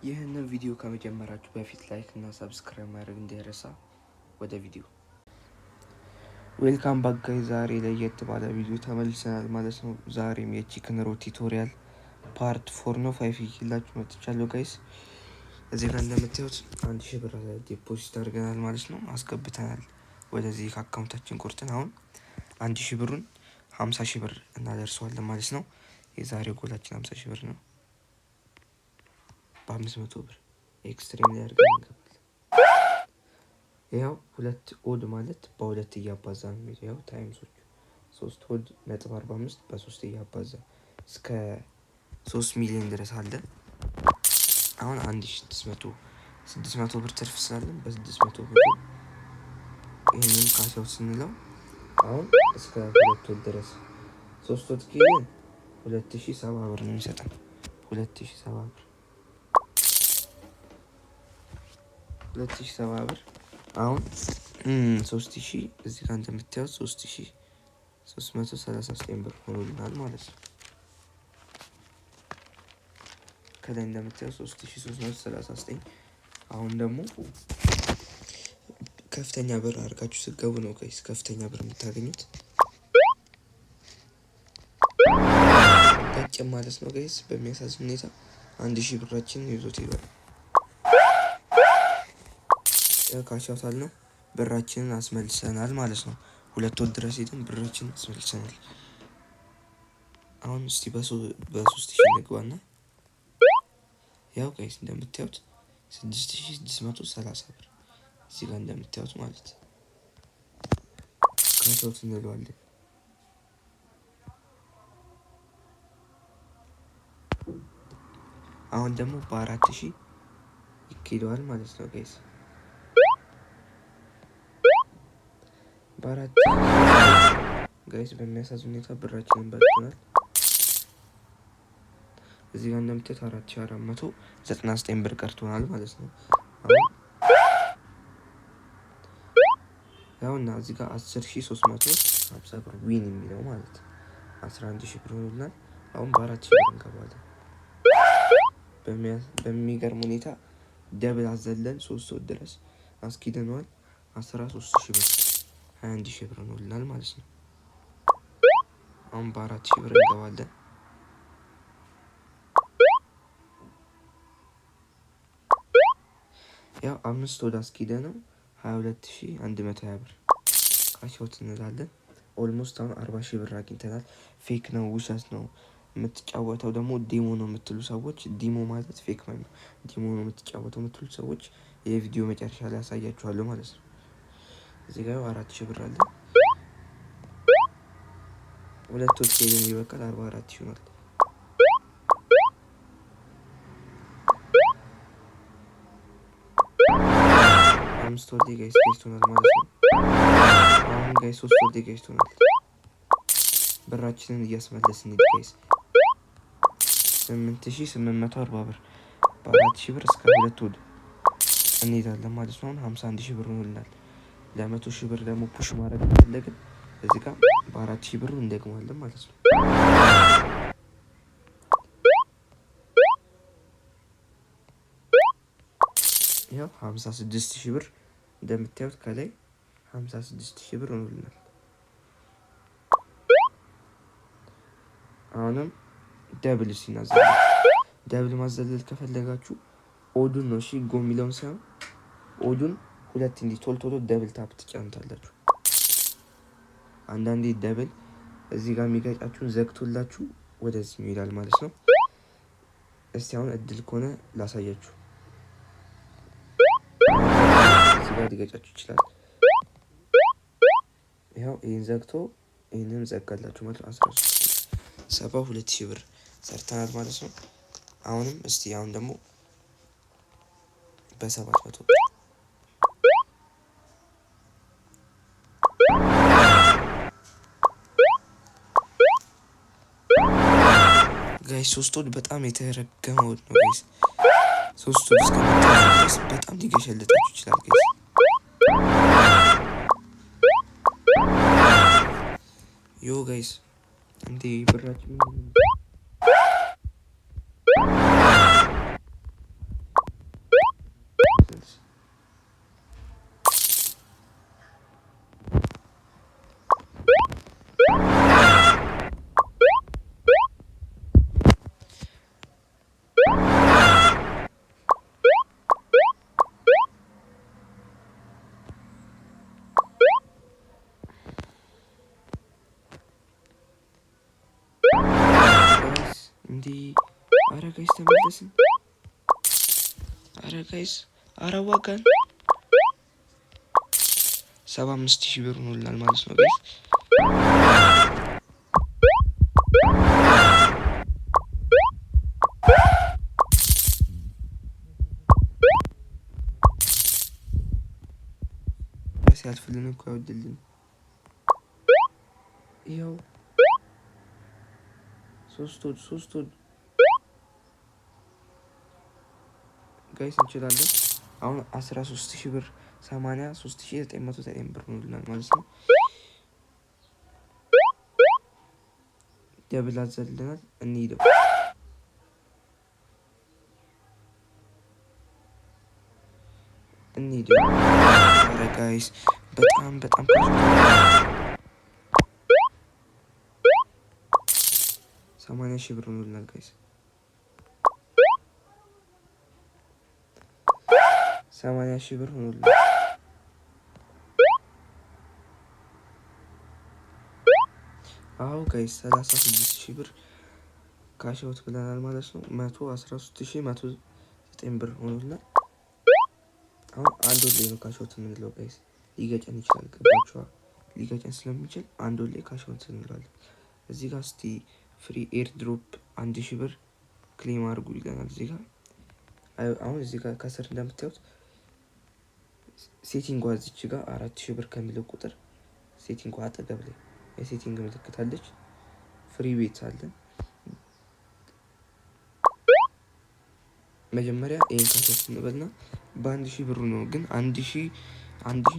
ይህንን ቪዲዮ ከመጀመራችሁ በፊት ላይክ እና ሰብስክራይብ ማድረግ እንዳይረሳ። ወደ ቪዲዮ ዌልካም ባክ ጋይ። ዛሬ ለየት ባለ ቪዲዮ ተመልሰናል ማለት ነው። ዛሬም የቺክን ሮ ቱቶሪያል ፓርት 4 ነው 5 ይላችሁ መጥቻለሁ ጋይስ። እዚህ ጋር እንደምታዩት 1000 ብር ዲፖዚት አድርገናል ማለት ነው። አስገብተናል ወደዚህ አካውንታችን ቆርጠን አሁን 1000 ብሩን 50000 ብር እናደርሰዋለን ማለት ነው። የዛሬው ጎላችን 50000 ብር ነው። በ500 ብር ኤክስትሪም ላይ አድርገን እንገባለን። ያው ሁለት ኦድ ማለት በሁለት እያባዛ ነው። ያው ታይምሶች 3 ኦድ ነጥብ 45 በ3 እያባዛ እስከ 3 ሚሊዮን ድረስ አለ። አሁን 1600 ብር ትርፍ ስላለን በ600 ብር ይሄንን ካሻው ስንለው አሁን እስከ 2 ወር ድረስ 3 ወር ከሄደ 2070 ብር ነው የሚሰጠን። 2070 ብር 2070 ብር አሁን 3000 እዚህ ጋር እንደምታዩት 3339 ብር ሆኖልናል ማለት ነው። ከላይ እንደምታዩት 3339። አሁን ደግሞ ከፍተኛ ብር አድርጋችሁ ስትገቡ ነው ጋይስ ከፍተኛ ብር የምታገኙት ታጭም ማለት ነው ጋይስ። በሚያሳዝን ሁኔታ 1000 ብራችንን ይዞት ይባል ካሻውታል ነው ብራችንን አስመልሰናል ማለት ነው። 2 ወር ድረስ ሄደን ብራችንን አስመልሰናል። አሁን እስቲ በ3000 ንግባና ያው ጋይስ እንደምታዩት 6630 ብር እዚህ ጋር እንደምታዩት ማለት ካሻውት እንለዋለን። አሁን ደግሞ በ4000 ይኬደዋል ማለት ነው ጋይስ። በአራት ጋይስ በሚያሳዝን ሁኔታ ብራችንን በልተናል። እዚህ ጋር እንደምታዩት 4499 ብር ቀርቶናል ማለት ነው። አሁንና እዚህ ጋር 10350 ብር ዊን የሚለው ማለት 11000 ብር ሆኖልናል። አሁን በ4000 ብር እንገባለን። በሚገርም ሁኔታ ደብል አዘለን 3 ወር ድረስ አስኪደነዋል። 13000 ብር 21000 ብር ሆኖልናል ማለት ነው። አሁን በ4000 ብር እንገባለን። ያው 5 ወር አስኪደነው 22120 ብር ካሻውት እንላለን። ኦልሞስት አሁን 40000 ብር አግኝተናል። ፌክ ነው ውሸት ነው የምትጫወተው ደግሞ ዲሞ ነው የምትሉ ሰዎች ዲሞ ማለት ፌክ ነው ዲሞ ነው የምትጫወተው የምትሉ ሰዎች የቪዲዮ መጨረሻ ላይ ያሳያችኋለሁ ማለት ነው። እዚህ ጋር 4000 ብር አለ። 2 ወር ሄደን ይበቃል 44000 ይሆናል። አምስት ወር ጋይስ ገዝቶናል ማለት ነው። አሁን ጋይስ 3 ወር ገዝቶናል። ብራችንን እያስመለስን ጋይስ 8840 ብር በ4000 ብር እስከ 2 ወር እንሄዳለን ማለት ነው። 51000 ብር ሆኖልናል። ለ100000 ብር ደግሞ ፑሽ ማድረግ ከፈለግን እዚህ ጋር በ4000 ብር እንደግማለን ማለት ነው። ያው 56000 ብር እንደምታዩት ከላይ 56000 ብር ሆኖልናል። አሁንም ደብል ሲናዘል ደብል ማዘለል ከፈለጋችሁ ኦዱን ነው እሺ ጎ የሚለውን ሳይሆን ኦዱን ሁለት እንዲህ ቶሎ ደብል ታፕ ትጫኑታላችሁ። አንዳንዴ ደብል እዚህ ጋር የሚገጫችሁን ዘግቶላችሁ ወደዚህ ይሄዳል ማለት ነው። እስቲ አሁን እድል ከሆነ ላሳያችሁ። እዚህ ጋር ሊገጫችሁ ይችላል። ይኸው ይሄን ዘግቶ ይሄንን ዘጋላችሁ ማለት 1372000 ብር ሰርተናል ማለት ነው። አሁንም እስቲ አሁን ደግሞ በ700 ጋይስ 3 ወር በጣም የተረገመ ወር ነው ጋይስ። 3 ወር እስከመጣች በጣም ሊገሸልጣችሁ ይችላል ጋይስ። ዮ ጋይስ እንዴ ብራችሁ እንዲህ አረ ጋይስ ተመለስን። አረ ጋይስ አረ ዋጋን 75,000 ብር ሆኖልናል ማለት ነው ጋይስ። ሲያልፍልን እኮ ያወድልን። ይኸው 3 ወድ ጋይስ እንችላለን። አሁን 13,000 ብር 83,909 ብር ሆኖልናል ማለት ነው። ደብል አዘልናል። እንሂደው ኧረ ጋይስ በጣም 80,000 ብር ሆኖልናል ጋይስ። 80,000 ብር ሆኖልናል። አዎ ጋይስ 36,000 ብር ካሽአውት ብለናል ማለት ነው። 113,109 ብር ሆኖልናል። አሁን አንድ ወር ላይ ነው ካሽአውት የምንለው ጋይስ። ሊገጨን ይችላል። ገባችኋ? ሊገጨን ስለሚችል አንድ ወር ላይ ካሽአውት እንለዋለን። እዚህ ጋር እስቲ ፍሪ ኤር ድሮፕ 1,000 ብር ክሌም አድርጉ ይለናል እዚህ ጋር። አሁን እዚህ ጋር ከስር እንደምታዩት ሴቲንጓ እዚች ጋር 4,000 ብር ከሚለው ቁጥር ሴቲንጓ አጠገብ ላይ የሴቲንግ ምልክት አለች። ፍሪ ቤት አለን። መጀመሪያ ይሄን ካሽአውት እንበልና በ1,000 ብሩ ነው ግን 1,000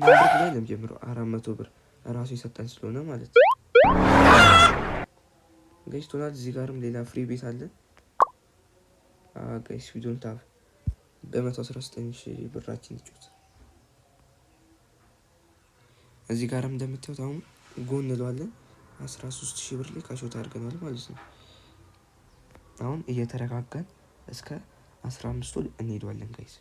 ብር ላይ ለምጀምረው 400 ብር ራሱ የሰጠን ስለሆነ ማለት ነው ጋይስ። ቶናል እዚህ ጋርም ሌላ ፍሪ ቤት አለ ጋይስ። ቪዲዮን ታፍ በ119,000 ብራችን ይጩት። እዚህ ጋርም እንደምታዩት አሁን ጎን እንለዋለን 13,000 ብር ላይ ካሽአውት አድርገናል ማለት ነው። አሁን እየተረጋጋን እስከ 15 ወር እንሄዳለን ጋይስ።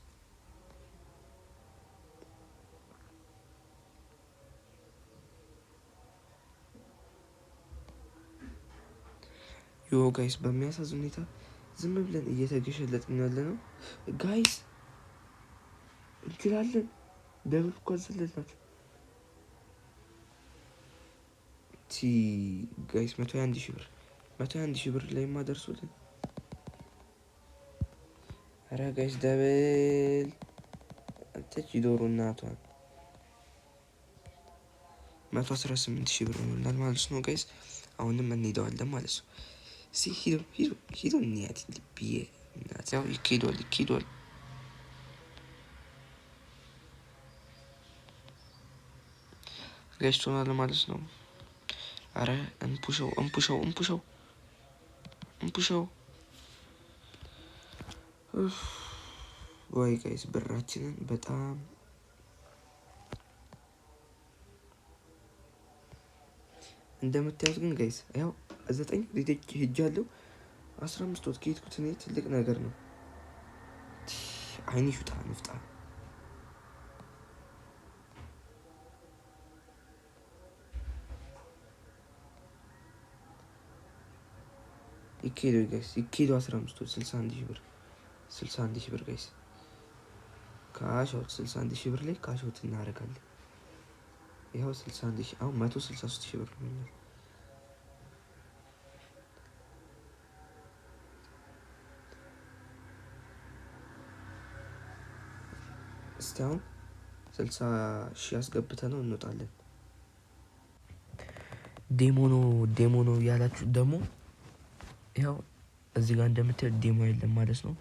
ዮ ጋይስ በሚያሳዝን ሁኔታ ዝም ብለን እየተገሸለጥን ያለ ነው ጋይስ። እንችላለን። ደብል እኮ አዘለላችሁ ጋይስ። 101,000 ብር ላይ ማደርሱልን። አረ ጋይስ ደብል አንተች ዶሮ እናቷን 118,000 ብር ሆኖልናል ማለት ነው ጋይስ። አሁንም እንሄዳለን ማለት ነው። ሂዶ እንያት ልብዬ እናት ያው ይኬዷል ጋይስ ሆናል ማለት ነው። አረ እንፑሸው ወይ ጋይስ ብራችንን በጣም እንደምታዩት ግን ጋይስ ያው 9 ሪቴክ ሄጃለሁ። 15 ወጥ ከሄድኩት እኔ ትልቅ ነገር ነው። አይኔ ሹጣ ንፍጣ ይኬዶ ጋይስ 15 ወጥ 61,000 ብር ጋይስ። ካሽአውት 61,000 ብር ላይ ካሽአውት እናደርጋለን። ይኸው 61,000 አሁን 163,000 ብር ነው። እስቲ አሁን 60,000 አስገብተነው እንወጣለን። ዴሞ ነው ያላችሁ ደግሞ ያው እዚህ ጋር እንደምታዩት ዴሞ የለም ማለት ነው።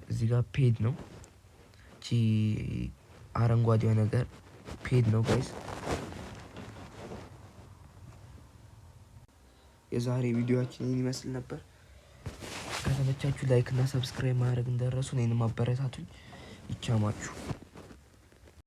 እዚህ ጋር ፔድ ነው። እቺ አረንጓዴው ነገር ፔድ ነው ጋይስ። የዛሬ ቪዲዮአችን ይመስል ነበር። ከተመቻችሁ ላይክ እና ሰብስክራይብ ማድረግ እንዳትረሱ። እኔንም አበረታቱኝ። ይቻማችሁ።